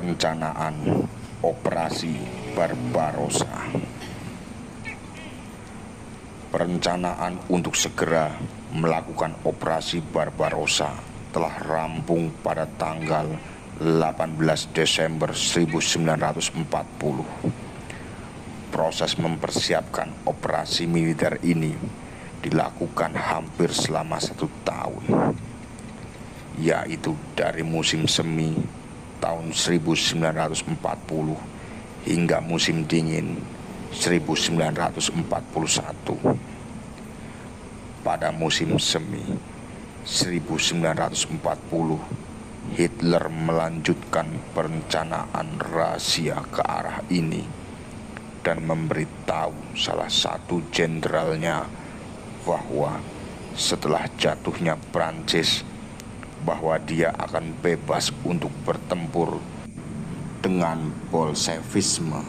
Perencanaan Operasi Barbarossa. Perencanaan untuk segera melakukan operasi Barbarossa telah rampung pada tanggal 18 Desember 1940. Proses mempersiapkan operasi militer ini dilakukan hampir selama 1 tahun, yaitu dari musim semi tahun 1940 hingga musim dingin 1941. Pada musim semi 1940, Hitler melanjutkan perencanaan rahasia ke arah ini dan memberitahu salah satu jenderalnya bahwa setelah jatuhnya Prancis, bahwa dia akan bebas untuk bertempur dengan Bolshevisme.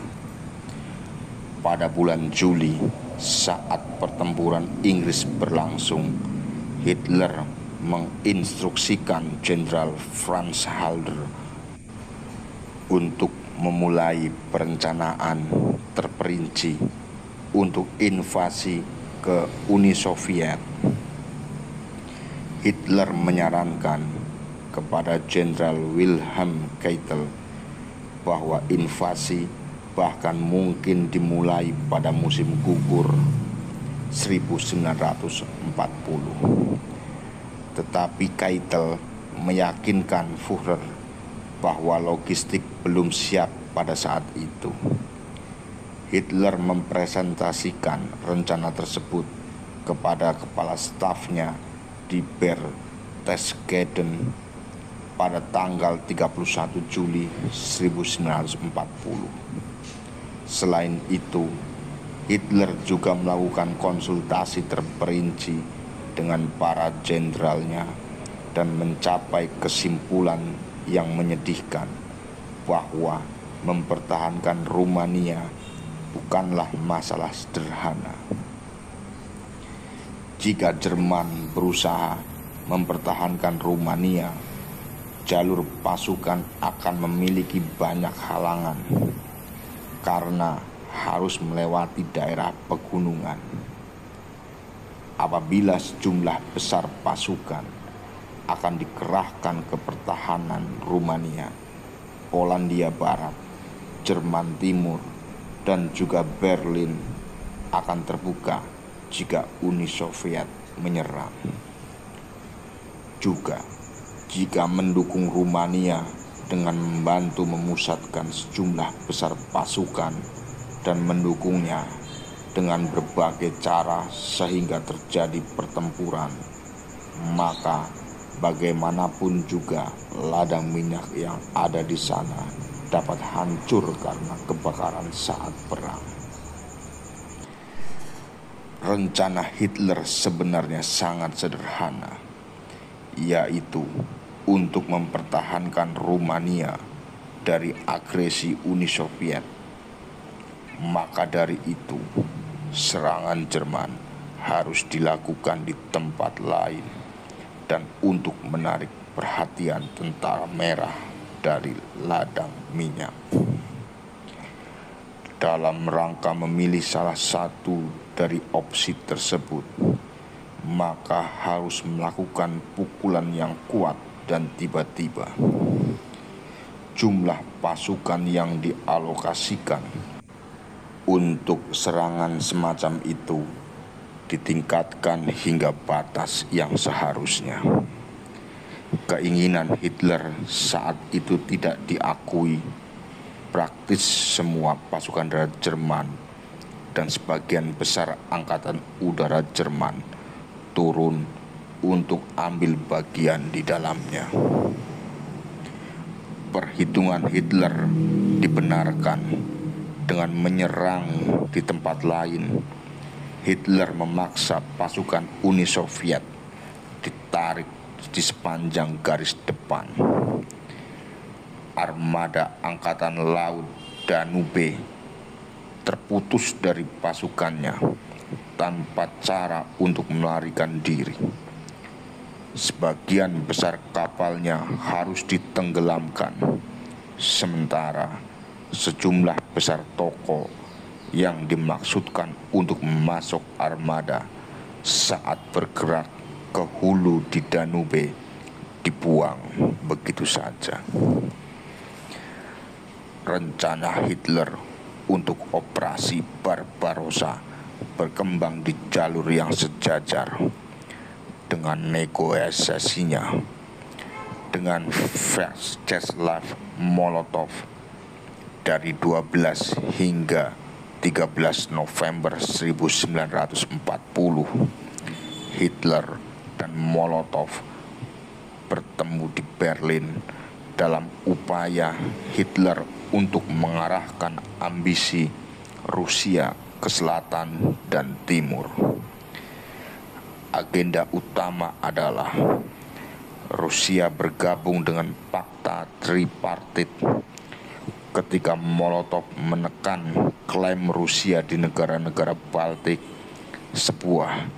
Pada bulan Juli, saat pertempuran Inggris berlangsung, Hitler menginstruksikan Jenderal Franz Halder untuk memulai perencanaan terperinci untuk invasi ke Uni Soviet. Hitler menyarankan kepada Jenderal Wilhelm Keitel bahwa invasi bahkan mungkin dimulai pada musim gugur 1940. Tetapi Keitel meyakinkan Führer bahwa logistik belum siap pada saat itu. Hitler mempresentasikan rencana tersebut kepada kepala stafnya di Berchtesgaden pada tanggal 31 Juli 1940. Selain itu, Hitler juga melakukan konsultasi terperinci dengan para jenderalnya dan mencapai kesimpulan yang menyedihkan bahwa mempertahankan Rumania bukanlah masalah sederhana. Jika Jerman berusaha mempertahankan Rumania, jalur pasukan akan memiliki banyak halangan karena harus melewati daerah pegunungan. Apabila sejumlah besar pasukan akan dikerahkan ke pertahanan Rumania, Polandia Barat, Jerman Timur, dan juga Berlin akan terbuka jika Uni Soviet menyerang. Juga jika mendukung Rumania dengan membantu memusatkan sejumlah besar pasukan dan mendukungnya dengan berbagai cara sehingga terjadi pertempuran, maka bagaimanapun juga ladang minyak yang ada di sana dapat hancur karena kebakaran saat perang. Rencana Hitler sebenarnya sangat sederhana, yaitu untuk mempertahankan Rumania dari agresi Uni Soviet. Maka dari itu, serangan Jerman harus dilakukan di tempat lain dan untuk menarik perhatian tentara merah dari ladang minyak. Dalam rangka memilih salah satu dari opsi tersebut, maka harus melakukan pukulan yang kuat dan tiba-tiba. Jumlah pasukan yang dialokasikan untuk serangan semacam itu ditingkatkan hingga batas yang seharusnya. Keinginan Hitler saat itu tidak diakui. Praktis semua pasukan darat Jerman dan sebagian besar angkatan udara Jerman turun untuk ambil bagian di dalamnya. Perhitungan Hitler dibenarkan dengan menyerang di tempat lain. Hitler memaksa pasukan Uni Soviet ditarik di sepanjang garis depan. Armada Angkatan Laut Danube terputus dari pasukannya tanpa cara untuk melarikan diri. Sebagian besar kapalnya harus ditenggelamkan Sementara sejumlah besar toko yang dimaksudkan untuk masuk armada saat bergerak ke hulu di Danube dibuang begitu saja. Rencana Hitler untuk operasi Barbarossa berkembang di jalur yang sejajar dengan negosiasinya dengan Vyacheslav Molotov dari 12 hingga 13 November 1940. Hitler dan Molotov bertemu di Berlin dalam upaya Hitler untuk mengarahkan ambisi Rusia ke selatan dan timur. Agenda utama adalah Rusia bergabung dengan Pakta Tripartit. Ketika Molotov menekan klaim Rusia di negara-negara Baltik, sebuah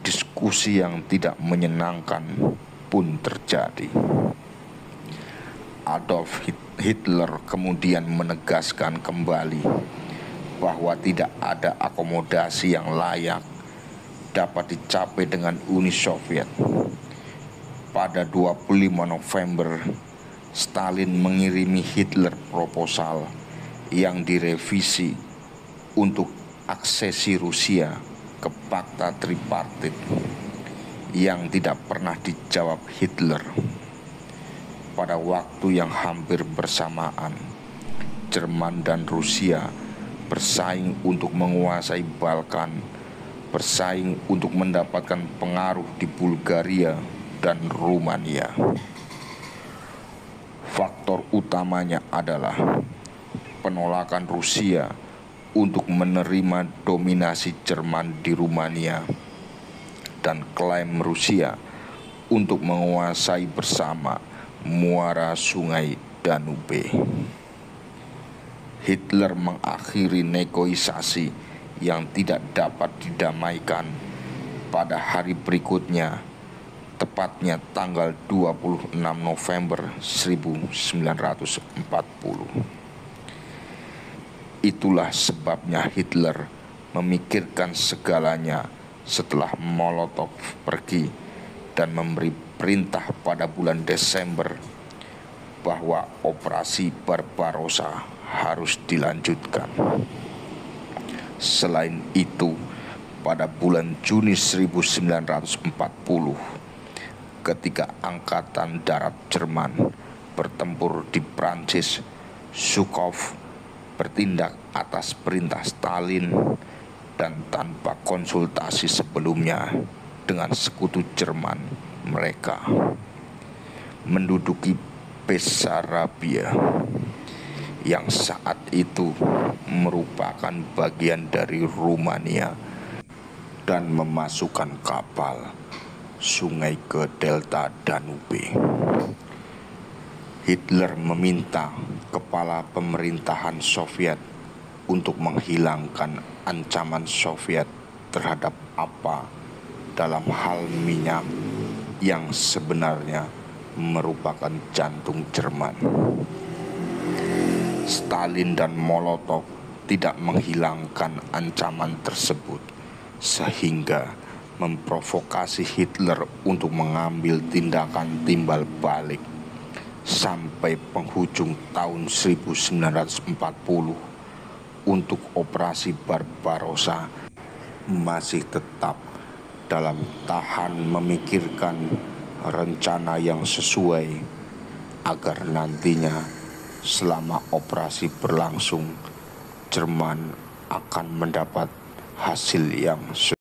diskusi yang tidak menyenangkan pun terjadi. Adolf Hitler kemudian menegaskan kembali bahwa tidak ada akomodasi yang layak dapat dicapai dengan Uni Soviet. Pada 25 November, Stalin mengirimi Hitler proposal yang direvisi untuk aksesi Rusia ke Pakta Tripartit yang tidak pernah dijawab Hitler. Pada waktu yang hampir bersamaan, Jerman dan Rusia bersaing untuk menguasai Balkan, bersaing untuk mendapatkan pengaruh di Bulgaria dan Rumania. Faktor utamanya adalah penolakan Rusia untuk menerima dominasi Jerman di Rumania dan klaim Rusia untuk menguasai bersama muara sungai Danube. Hitler mengakhiri negosiasi yang tidak dapat didamaikan pada hari berikutnya, tepatnya tanggal 26 November 1940. Itulah sebabnya Hitler memikirkan segalanya setelah Molotov pergi dan memberi perintah pada bulan Desember bahwa operasi Barbarossa harus dilanjutkan. Selain itu, pada bulan Juni 1940, ketika Angkatan Darat Jerman bertempur di Prancis, Zhukov bertindak atas perintah Stalin dan tanpa konsultasi sebelumnya dengan sekutu Jerman mereka menduduki Bessarabia yang saat itu merupakan bagian dari Rumania dan memasukkan kapal sungai ke delta Danube. Hitler meminta kepala pemerintahan Soviet untuk menghilangkan ancaman Soviet terhadap apa dalam hal minyak yang sebenarnya merupakan jantung Jerman. Stalin dan Molotov tidak menghilangkan ancaman tersebut, sehingga memprovokasi Hitler untuk mengambil tindakan timbal balik. Sampai penghujung tahun 1940 untuk operasi Barbarossa masih tetap dalam tahan memikirkan rencana yang sesuai agar nantinya selama operasi berlangsung Jerman akan mendapat hasil yang